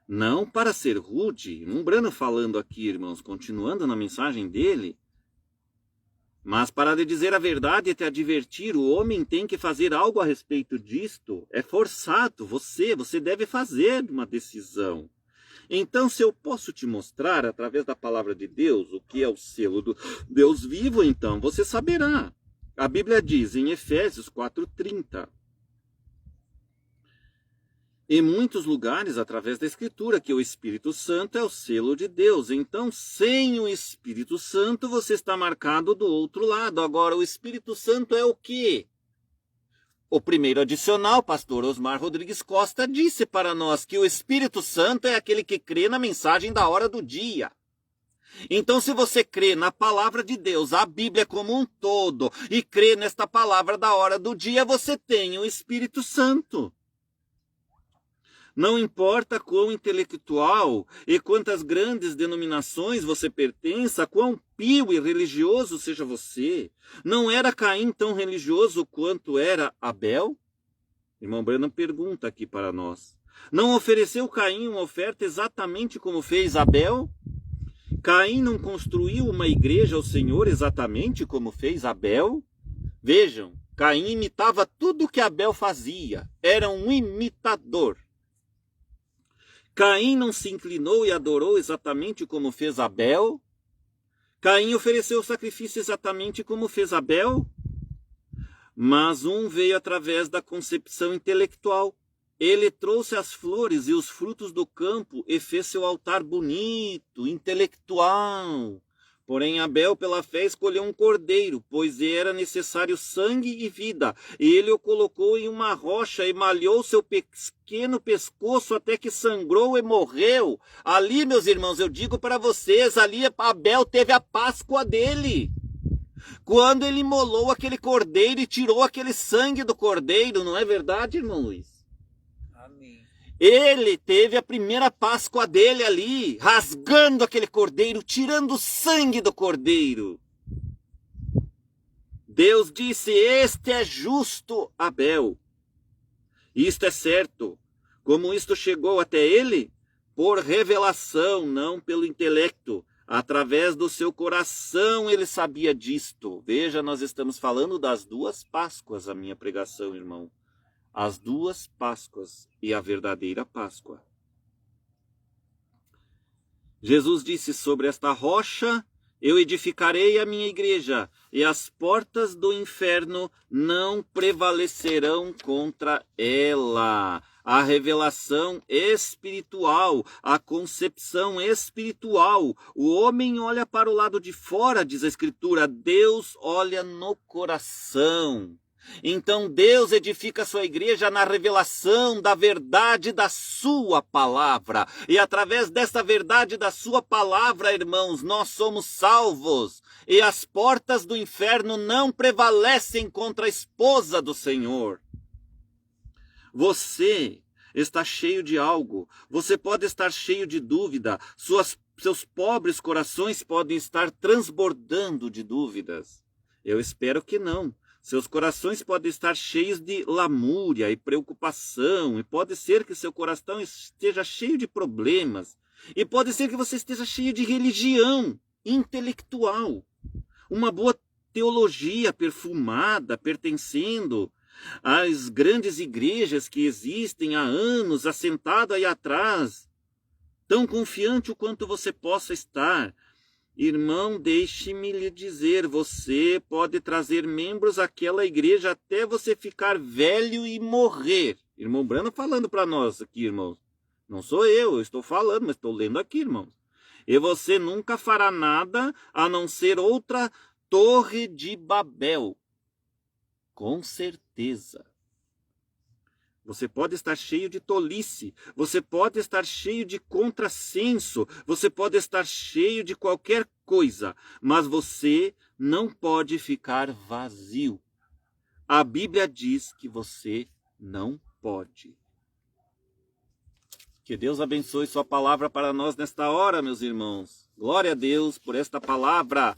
Não para ser rude, Branham falando aqui, irmãos, continuando na mensagem dele, mas para lhe dizer a verdade e te advertir, o homem tem que fazer algo a respeito disto. É forçado, você deve fazer uma decisão. Então, se eu posso te mostrar, através da palavra de Deus, o que é o selo do Deus vivo, então você saberá. A Bíblia diz em Efésios 4:30, em muitos lugares, através da Escritura, que o Espírito Santo é o selo de Deus. Então, sem o Espírito Santo, você está marcado do outro lado. Agora, o Espírito Santo é o quê? O primeiro adicional, pastor Osmar Rodrigues Costa, disse para nós que o Espírito Santo é aquele que crê na mensagem da hora do dia. Então, se você crê na palavra de Deus, a Bíblia como um todo, e crê nesta palavra da hora do dia, você tem o Espírito Santo. Não importa quão intelectual e quantas grandes denominações você pertença, quão pio e religioso seja você, não era Caim tão religioso quanto era Abel? Irmão Branham pergunta aqui para nós. Não ofereceu Caim uma oferta exatamente como fez Abel? Caim não construiu uma igreja ao Senhor exatamente como fez Abel? Vejam, Caim imitava tudo o que Abel fazia, era um imitador. Caim não se inclinou e adorou exatamente como fez Abel? Caim ofereceu o sacrifício exatamente como fez Abel? Mas um veio através da concepção intelectual. Ele trouxe as flores e os frutos do campo e fez seu altar bonito, intelectual. Porém, Abel, pela fé, escolheu um cordeiro, pois era necessário sangue e vida. E ele o colocou em uma rocha e malhou seu pequeno pescoço até que sangrou e morreu. Ali, meus irmãos, eu digo para vocês, ali Abel teve a Páscoa dele. Quando ele imolou aquele cordeiro e tirou aquele sangue do cordeiro, não é verdade, irmão Luiz? Ele teve a primeira Páscoa dele ali, rasgando aquele cordeiro, tirando o sangue do cordeiro. Deus disse, este é justo, Abel. Isto é certo. Como isto chegou até ele? Por revelação, não pelo intelecto. Através do seu coração ele sabia disto. Veja, nós estamos falando das duas Páscoas, a minha pregação, irmão. As duas Páscoas e a verdadeira Páscoa. Jesus disse, sobre esta rocha eu edificarei a minha igreja, e as portas do inferno não prevalecerão contra ela. A revelação espiritual, a concepção espiritual. O homem olha para o lado de fora, diz a Escritura, Deus olha no coração. Então Deus edifica a sua igreja na revelação da verdade da sua palavra. E através dessa verdade da sua palavra, irmãos, nós somos salvos. E as portas do inferno não prevalecem contra a esposa do Senhor. Você está cheio de algo. Você pode estar cheio de dúvida. Seus pobres corações podem estar transbordando de dúvidas. Eu espero que não. Seus corações podem estar cheios de lamúria e preocupação, e pode ser que seu coração esteja cheio de problemas, e pode ser que você esteja cheio de religião intelectual, uma boa teologia perfumada, pertencendo às grandes igrejas que existem há anos, assentado aí atrás, tão confiante o quanto você possa estar. Irmão, deixe-me lhe dizer, você pode trazer membros àquela igreja até você ficar velho e morrer. Irmão Branham falando para nós aqui, irmãos. Não sou eu estou falando, mas estou lendo aqui, irmãos. E você nunca fará nada a não ser outra Torre de Babel. Com certeza. Você pode estar cheio de tolice, você pode estar cheio de contrassenso, você pode estar cheio de qualquer coisa, mas você não pode ficar vazio. A Bíblia diz que você não pode. Que Deus abençoe sua palavra para nós nesta hora, meus irmãos. Glória a Deus por esta palavra.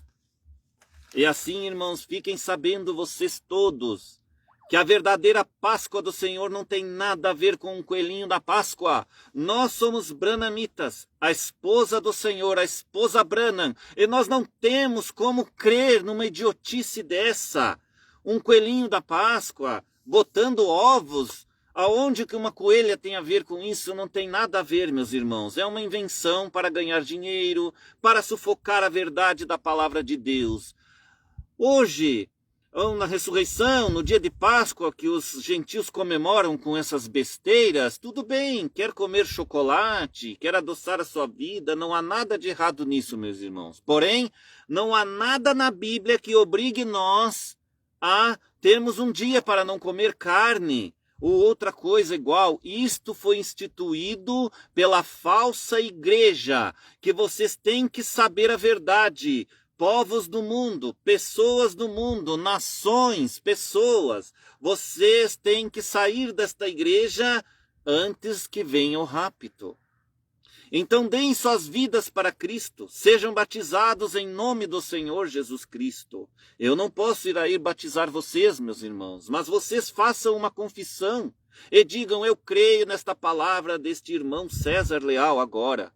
E assim, irmãos, fiquem sabendo vocês todos, que a verdadeira Páscoa do Senhor não tem nada a ver com o coelhinho da Páscoa. Nós somos branamitas, a esposa do Senhor, a esposa Branham, e nós não temos como crer numa idiotice dessa. Um coelhinho da Páscoa, botando ovos, aonde que uma coelha tem a ver com isso? Não tem nada a ver, meus irmãos. É uma invenção para ganhar dinheiro, para sufocar a verdade da palavra de Deus. Hoje, na ressurreição, no dia de Páscoa, que os gentios comemoram com essas besteiras, tudo bem, quer comer chocolate, quer adoçar a sua vida, não há nada de errado nisso, meus irmãos. Porém, não há nada na Bíblia que obrigue nós a termos um dia para não comer carne, ou outra coisa igual. Isto foi instituído pela falsa igreja, que vocês têm que saber a verdade. Povos do mundo, pessoas do mundo, nações, pessoas, vocês têm que sair desta igreja antes que venha o rapto. Então deem suas vidas para Cristo, sejam batizados em nome do Senhor Jesus Cristo. Eu não posso ir aí batizar vocês, meus irmãos, mas vocês façam uma confissão e digam, eu creio nesta palavra deste irmão César Leal agora.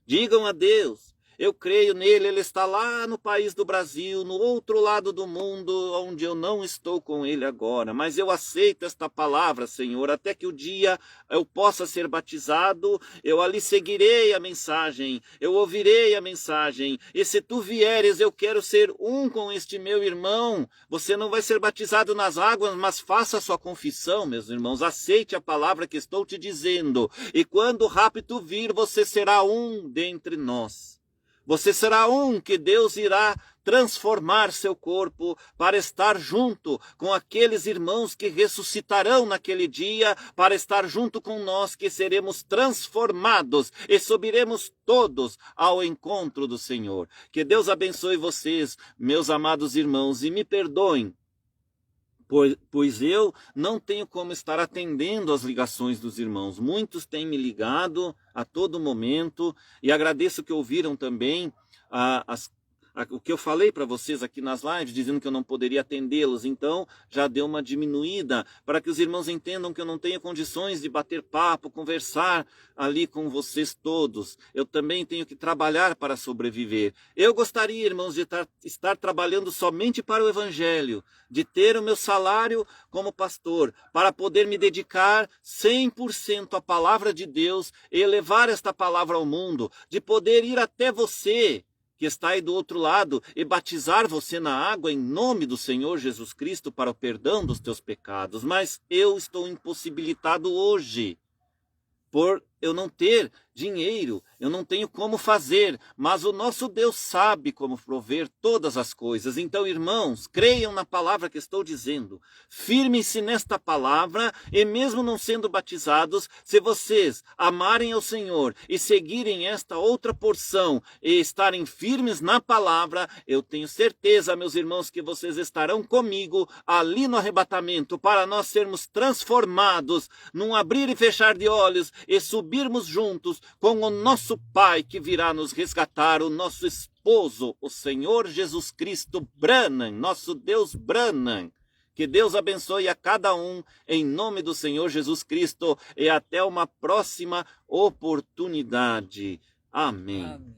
Digam a Deus, eu creio nele, ele está lá no país do Brasil, no outro lado do mundo, onde eu não estou com ele agora. Mas eu aceito esta palavra, Senhor, até que o dia eu possa ser batizado, eu ali seguirei a mensagem, eu ouvirei a mensagem. E se tu vieres, eu quero ser um com este meu irmão. Você não vai ser batizado nas águas, mas faça a sua confissão, meus irmãos. Aceite a palavra que estou te dizendo. E quando o rapto vir, você será um dentre nós. Você será um que Deus irá transformar seu corpo para estar junto com aqueles irmãos que ressuscitarão naquele dia, para estar junto com nós que seremos transformados e subiremos todos ao encontro do Senhor. Que Deus abençoe vocês, meus amados irmãos, e me perdoem, pois eu não tenho como estar atendendo as ligações dos irmãos. Muitos têm me ligado a todo momento e agradeço que ouviram também o que eu falei para vocês aqui nas lives, dizendo que eu não poderia atendê-los. Então já deu uma diminuída para que os irmãos entendam que eu não tenho condições de bater papo, conversar ali com vocês todos. Eu também tenho que trabalhar para sobreviver. Eu gostaria, irmãos, de estar trabalhando somente para o Evangelho, de ter o meu salário como pastor, para poder me dedicar 100% à palavra de Deus e levar esta palavra ao mundo, de poder ir até você, que está aí do outro lado, e batizar você na água em nome do Senhor Jesus Cristo para o perdão dos teus pecados. Mas eu estou impossibilitado hoje, por eu não ter dinheiro, eu não tenho como fazer, mas o nosso Deus sabe como prover todas as coisas. Então, irmãos, creiam na palavra que estou dizendo, firmem-se nesta palavra, e mesmo não sendo batizados, se vocês amarem ao Senhor e seguirem esta outra porção e estarem firmes na palavra, eu tenho certeza, meus irmãos, que vocês estarão comigo ali no arrebatamento, para nós sermos transformados num abrir e fechar de olhos e subirmos juntos com o nosso Pai que virá nos resgatar, o nosso esposo, o Senhor Jesus Cristo Branham, nosso Deus Branham. Que Deus abençoe a cada um em nome do Senhor Jesus Cristo e até uma próxima oportunidade. Amém. Amém.